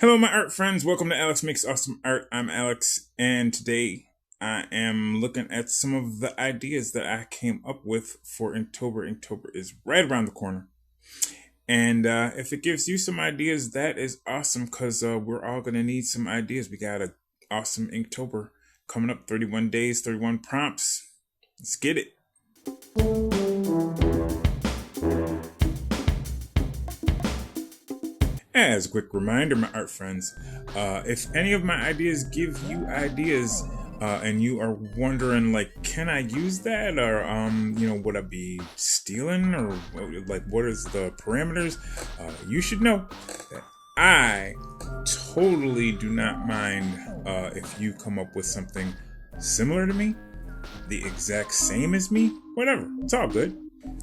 Hello, my art friends. Welcome to Alex Makes Awesome Art. I'm Alex, and today I am looking at some of the ideas that I came up with for Inktober. Inktober is right around the corner. And if it gives you some ideas, that is awesome because we're all going to need some ideas. We got an awesome Inktober coming up, 31 days, 31 prompts. Let's get it. As a quick reminder, my art friends, if any of my ideas give you ideas and you are wondering, like, can I use that? Or, would I be stealing? Or, like, what is the parameters? You should know that I totally do not mind if you come up with something similar to me, the exact same as me, whatever. It's all good.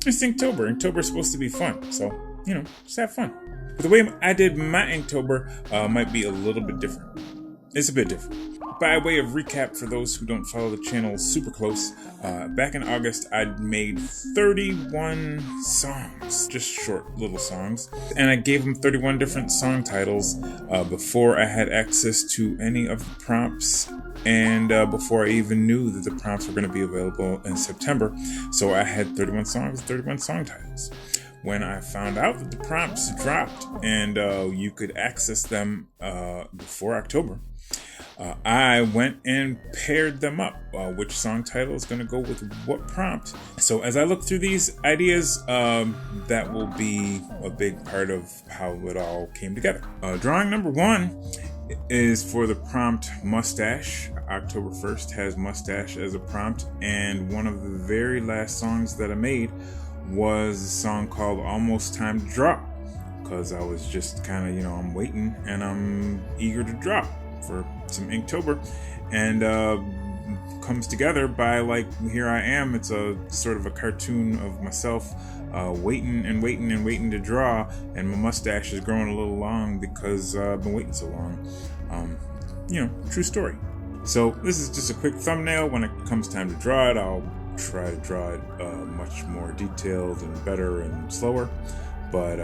It's Inktober. Inktober is supposed to be fun. So, just have fun. But the way I did my Inktober might be a little bit different. It's a bit different. By way of recap, for those who don't follow the channel super close, back in August, I made 31 songs, just short little songs. And I gave them 31 different song titles before I had access to any of the prompts and before I even knew that the prompts were going to be available in September. So I had 31 songs, 31 song titles. When I found out that the prompts dropped and you could access them before October, I went and paired them up. Which song title is going to go with what prompt? So as I look through these ideas, that will be a big part of how it all came together. Drawing number 1 is for the prompt mustache. October 1st has mustache as a prompt, and one of the very last songs that I made was a song called Almost Time to Draw, because I was just kind of, I'm waiting and I'm eager to draw for some Inktober, and comes together by, like, here I am. It's a sort of a cartoon of myself waiting to draw, and my mustache is growing a little long because I've been waiting so long. True story. So this is just a quick thumbnail. When it comes time to draw it, I'll try to draw it much more detailed and better and slower, but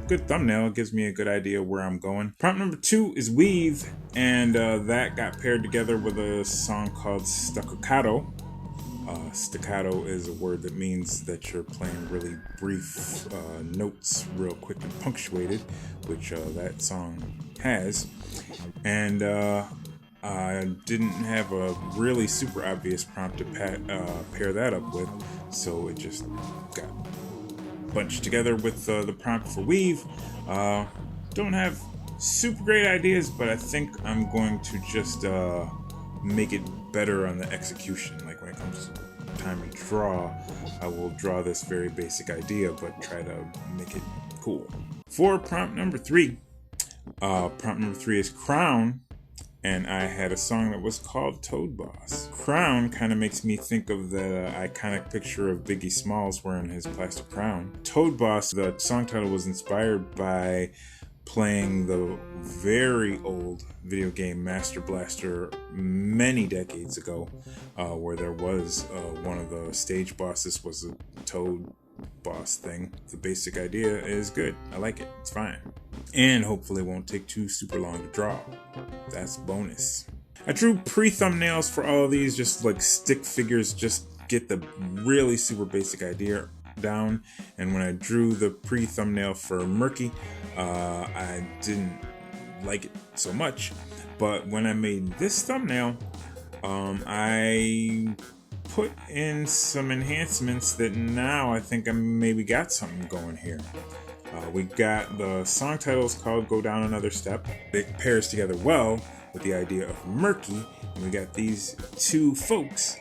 good thumbnail. It gives me a good idea where I'm going. Prompt number 2 is weave, and that got paired together with a song called Staccato. Staccato is a word that means that you're playing really brief notes real quick and punctuated, which that song has. And I didn't have a really super obvious prompt to pair that up with, so it just got bunched together with the prompt for weave. Don't have super great ideas, but I think I'm going to just make it better on the execution. Like, when it comes to time to draw, I will draw this very basic idea, but try to make it cool. For prompt number 3, is crown. And I had a song that was called Toad Boss. Crown kind of makes me think of the iconic picture of Biggie Smalls wearing his plastic crown. Toad Boss, the song title, was inspired by playing the very old video game Master Blaster many decades ago, where there was one of the stage bosses was a toad boss thing. The basic idea is good. I like it. It's fine. And hopefully it won't take too super long to draw. That's bonus. I drew pre-thumbnails for all of these, just like stick figures, just get the really super basic idea down. And when I drew the pre-thumbnail for Murky, I didn't like it so much. But when I made this thumbnail, I put in some enhancements that now I think I maybe got something going here. We got the song titles called Go Down Another Step. It pairs together well with the idea of Murky, and we got these two folks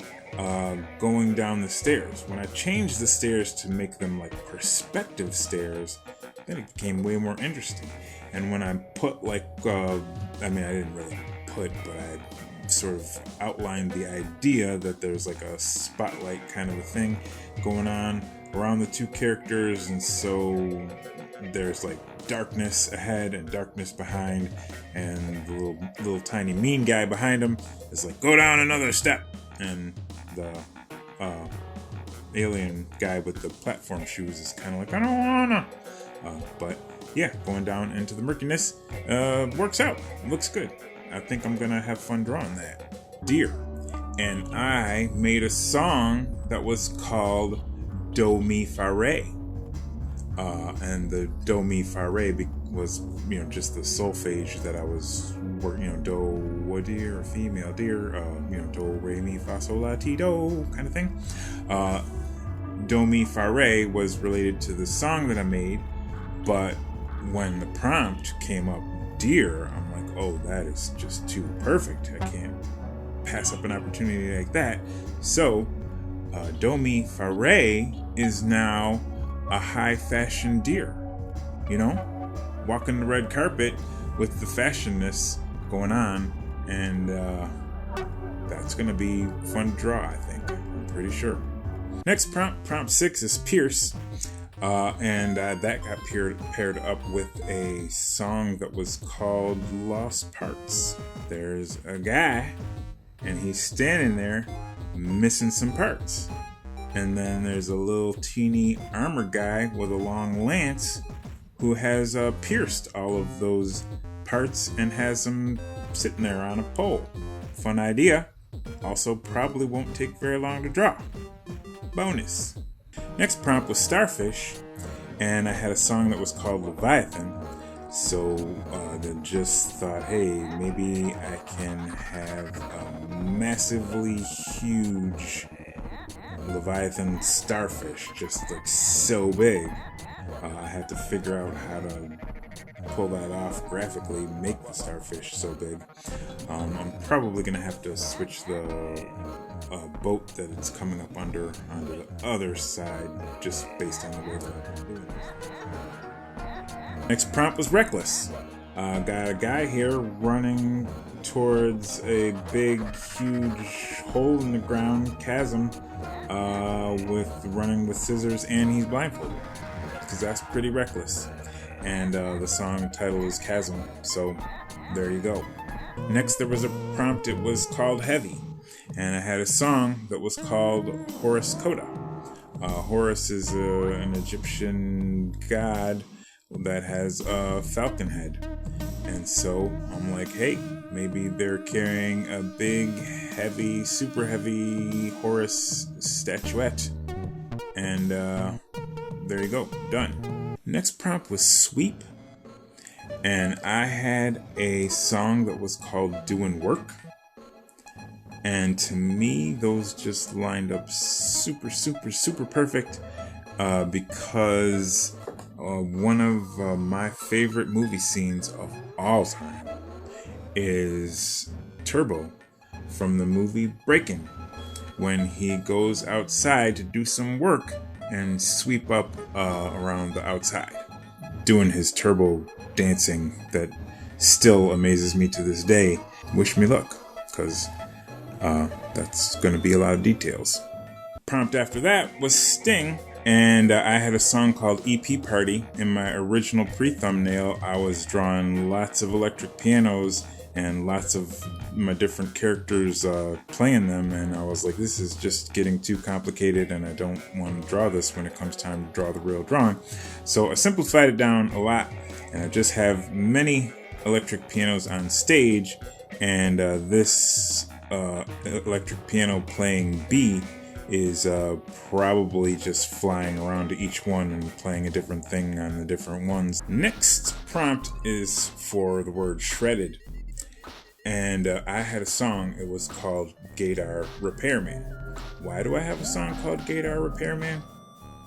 going down the stairs. When I changed the stairs to make them like perspective stairs, then it became way more interesting. And when I put like, I didn't really put, but I sort of outlined the idea that there's like a spotlight kind of a thing going on around the two characters, and so there's like darkness ahead and darkness behind, and the little tiny mean guy behind him is like, go down another step, and the alien guy with the platform shoes is kind of like, I don't wanna, but yeah, going down into the murkiness works out. Looks good. I think I'm gonna have fun drawing that. Deer. And I made a song that was called Do Mi Fa Re. And the Do Mi Fa Re was, just the solfege that I was working, do, a deer, a female deer, do, re, mi, fa, sol, la, ti, do, kind of thing. Do Mi Fa Re was related to the song that I made, but when the prompt came up, deer, I'm like, oh, that is just too perfect. I can't pass up an opportunity like that. So, Do Mi Fa Re is now a high fashion deer, walking the red carpet with the fashionness going on, and that's gonna be fun to draw, I think. I'm pretty sure. Next prompt 6 is Pierce, and that got paired up with a song that was called Lost Parts. There's a guy, and he's standing there missing some parts. And then there's a little teeny armor guy with a long lance who has pierced all of those parts and has them sitting there on a pole. Fun idea. Also probably won't take very long to draw. Bonus. Next prompt was Starfish, and I had a song that was called Leviathan. So they just thought, hey, maybe I can have a massively huge Leviathan starfish, just like so big. I had to figure out how to pull that off graphically, make the starfish so big. I'm probably gonna have to switch the boat that it's coming up onto the other side, just based on the way that I'm doing this. Next prompt was Reckless. Got a guy here running towards a big, huge hole in the ground, chasm, running with scissors, and he's blindfolded, because that's pretty reckless. And the song title is Chasm, so there you go. Next, there was a prompt. It was called Heavy, and I had a song that was called Horus Coda. Horus is an Egyptian god that has a falcon head, and so I'm like, hey, maybe they're carrying a big, heavy, super heavy Horus statuette, and there you go, done. Next prompt was Sweep, and I had a song that was called Doing Work, and to me those just lined up super perfect, because one of my favorite movie scenes of all time is Turbo from the movie Breakin', when he goes outside to do some work and sweep up around the outside, doing his turbo dancing that still amazes me to this day. Wish me luck, because that's going to be a lot of details. Prompt after that was Sting, and I had a song called EP Party. In my original pre-thumbnail, I was drawing lots of electric pianos and lots of my different characters playing them, and I was like, this is just getting too complicated, and I don't want to draw this when it comes time to draw the real drawing. So I simplified it down a lot, and I just have many electric pianos on stage, and this electric piano playing B is probably just flying around to each one and playing a different thing on the different ones. Next prompt is for the word shredded, and I had a song. It was called Gaydar Repairman. Why do I have a song called Gaydar Repairman?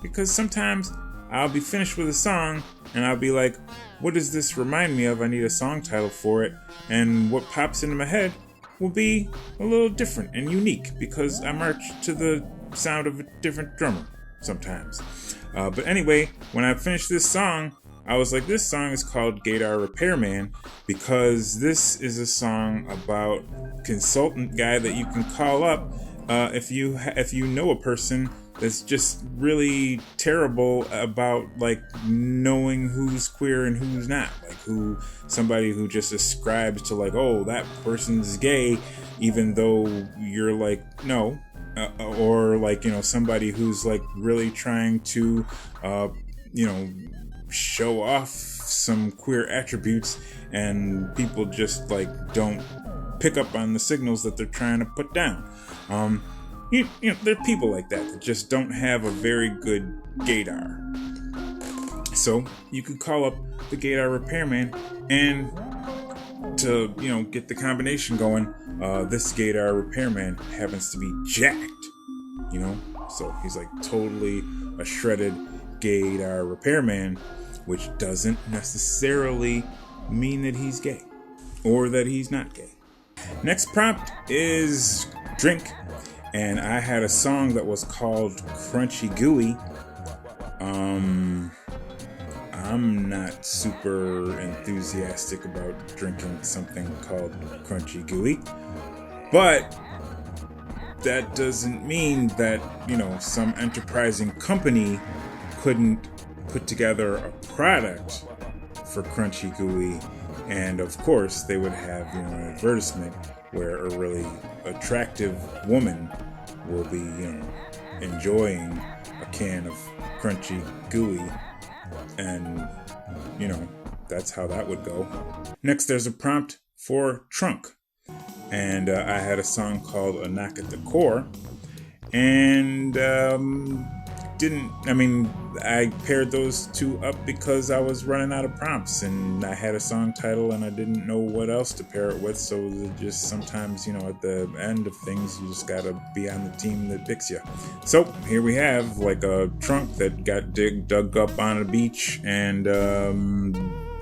Because sometimes I'll be finished with a song and I'll be like, what does this remind me of? I need a song title for it, and what pops into my head will be a little different and unique, because I march to the sound of a different drummer sometimes. But anyway, when I finished this song, I was like, this song is called Gaydar Repairman because this is a song about a consultant guy that you can call up if you know a person that's just really terrible about like knowing who's queer and who's not, like somebody who just ascribes to like, oh, that person's gay, even though you're like, no, or like, somebody who's like really trying to show off some queer attributes, and people just like don't pick up on the signals that they're trying to put down. You know, there are people like that just don't have a very good gaydar. So you could call up the gaydar repairman, and to, you know, get the combination going, this gaydar repairman happens to be jacked, you know, so he's like totally a shredded gaydar repairman, which doesn't necessarily mean that he's gay or that he's not gay. Next prompt is drink, and I had a song that was called Crunchy Gooey. I'm not super enthusiastic about drinking something called Crunchy Gooey, but that doesn't mean that, you know, some enterprising company couldn't put together a product for Crunchy Gooey, and of course they would have, you know, an advertisement where a really attractive woman will be, you know, enjoying a can of Crunchy Gooey, and, you know, that's how that would go. Next, there's a prompt for trunk, and I had a song called A Knock at the Core, and I paired those two up because I was running out of prompts, and I had a song title and I didn't know what else to pair it with, so just sometimes, you know, at the end of things, you just gotta be on the team that picks you. So here we have like a trunk that got dug up on a beach, and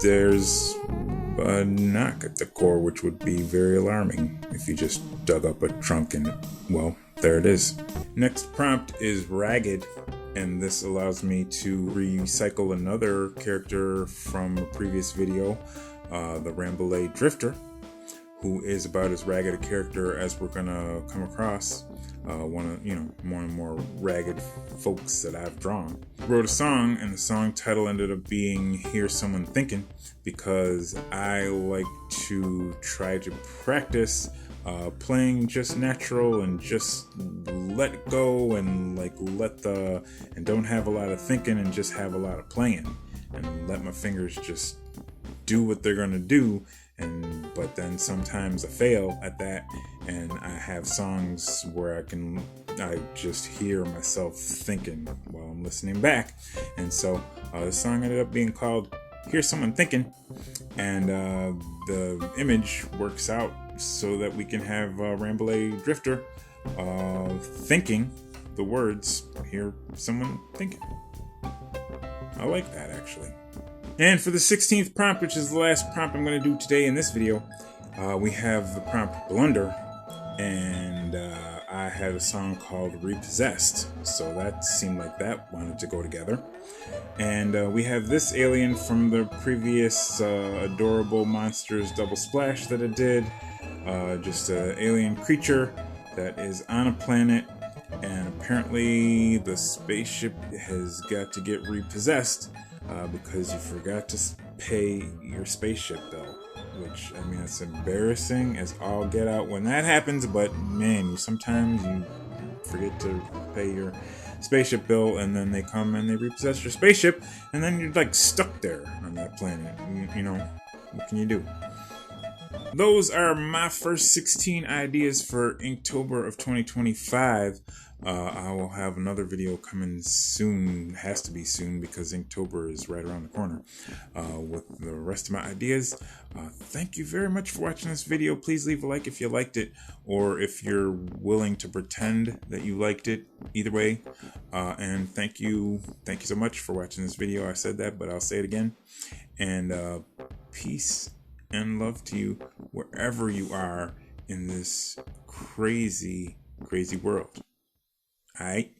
there's a knock at the core, which would be very alarming if you just dug up a trunk and, well, there it is. Next prompt is ragged, and this allows me to recycle another character from a previous video, the Ramblay Drifter, who is about as ragged a character as we're gonna come across. One of, you know, more and more ragged folks that I've drawn. Wrote a song, and the song title ended up being Hear Someone Thinking, because I like to try to practice playing just natural and just let go, and like and don't have a lot of thinking and just have a lot of playing, and let my fingers just do what they're gonna do. But then sometimes I fail at that, and I have songs where I just hear myself thinking while I'm listening back. And so the song ended up being called Hear Someone Thinking, and the image works out so that we can have Ramblay Drifter thinking the words, hear someone thinking. I like that, actually. And for the 16th prompt, which is the last prompt I'm going to do today in this video, we have the prompt Blunder, and I had a song called Repossessed, so that seemed like that wanted to go together. And we have this alien from the previous Adorable Monsters Double Splash that I did, just an alien creature that is on a planet, and apparently the spaceship has got to get repossessed because you forgot to pay your spaceship bill, which, I mean, it's embarrassing as all get out when that happens, but man, sometimes you forget to pay your spaceship bill, and then they come and they repossess your spaceship, and then you're like stuck there on that planet. You know, what can you do? Those are my first 16 ideas for Inktober of 2025. I will have another video coming soon, has to be soon, because Inktober is right around the corner, with the rest of my ideas. Thank you very much for watching this video. Please leave a like if you liked it, or if you're willing to pretend that you liked it. Either way, and thank you so much for watching this video. I said that, but I'll say it again. And peace and love to you wherever you are in this crazy world. All right.